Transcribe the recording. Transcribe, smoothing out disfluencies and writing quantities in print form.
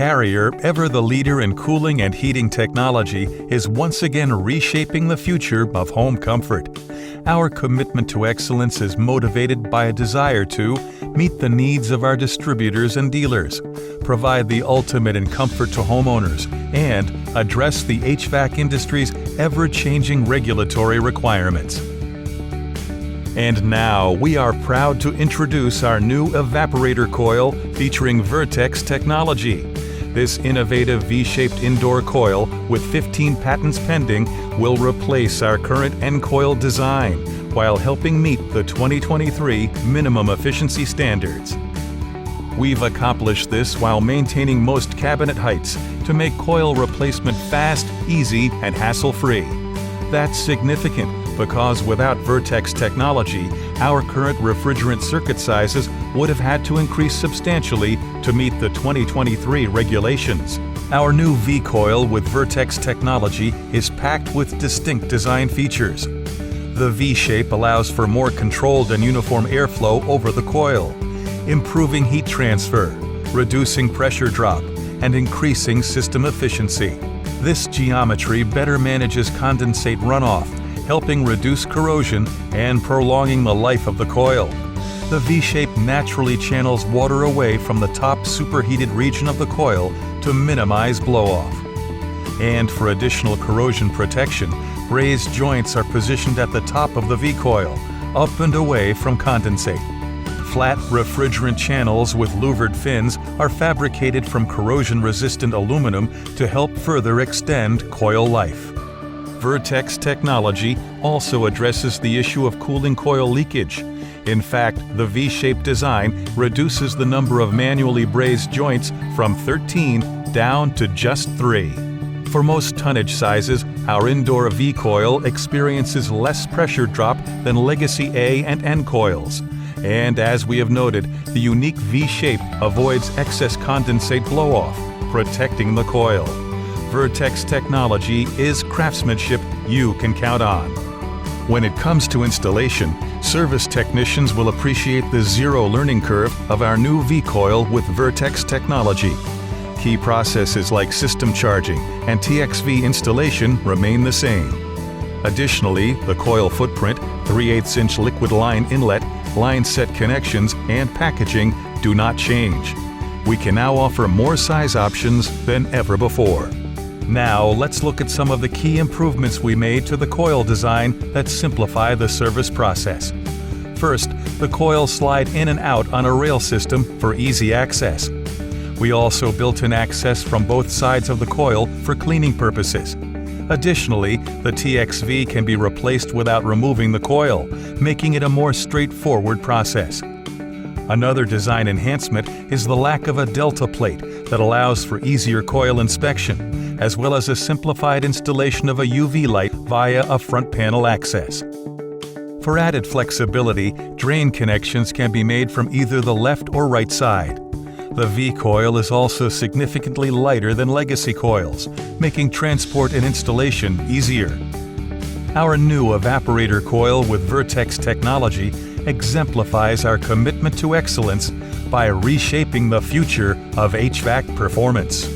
Carrier, ever the leader in cooling and heating technology, is once again reshaping the future of home comfort. Our commitment to excellence is motivated by a desire to meet the needs of our distributors and dealers, provide the ultimate in comfort to homeowners, and address the HVAC industry's ever-changing regulatory requirements. And now, we are proud to introduce our new evaporator coil featuring Vertex technology. This innovative V-shaped indoor coil with 15 patents pending will replace our current N-coil design while helping meet the 2023 minimum efficiency standards. We've accomplished this while maintaining most cabinet heights to make coil replacement fast, easy, and hassle-free. That's significant because without Vertex technology, our current refrigerant circuit sizes would have had to increase substantially to meet the 2023 regulations. Our new V-Coil with Vertex technology is packed with distinct design features. The V-shape allows for more controlled and uniform airflow over the coil, improving heat transfer, reducing pressure drop, and increasing system efficiency. This geometry better manages condensate runoff, helping reduce corrosion and prolonging the life of the coil. The V-shape naturally channels water away from the top superheated region of the coil to minimize blow-off. And for additional corrosion protection, brazed joints are positioned at the top of the V-coil, up and away from condensate. Flat refrigerant channels with louvered fins are fabricated from corrosion-resistant aluminum to help further extend coil life. Vertex technology also addresses the issue of cooling coil leakage. In fact, the V-shaped design reduces the number of manually brazed joints from 13 down to just 3. For most tonnage sizes, our indoor V-coil experiences less pressure drop than legacy A and N coils. And as we have noted, the unique V-shape avoids excess condensate blow-off, protecting the coil. Vertex technology is craftsmanship you can count on. When it comes to installation, service technicians will appreciate the zero learning curve of our new V-Coil with Vertex technology. Key processes like system charging and TXV installation remain the same. Additionally, the coil footprint, 3/8-inch liquid line inlet, line set connections, and packaging do not change. We can now offer more size options than ever before. Now, let's look at some of the key improvements we made to the coil design that simplify the service process. First, the coils slide in and out on a rail system for easy access. We also built in access from both sides of the coil for cleaning purposes. Additionally, the TXV can be replaced without removing the coil, making it a more straightforward process. Another design enhancement is the lack of a delta plate that allows for easier coil inspection, as well as a simplified installation of a UV light via a front panel access. For added flexibility, drain connections can be made from either the left or right side. The V-coil is also significantly lighter than legacy coils, making transport and installation easier. Our new evaporator coil with Vertex technology exemplifies our commitment to excellence by reshaping the future of HVAC performance.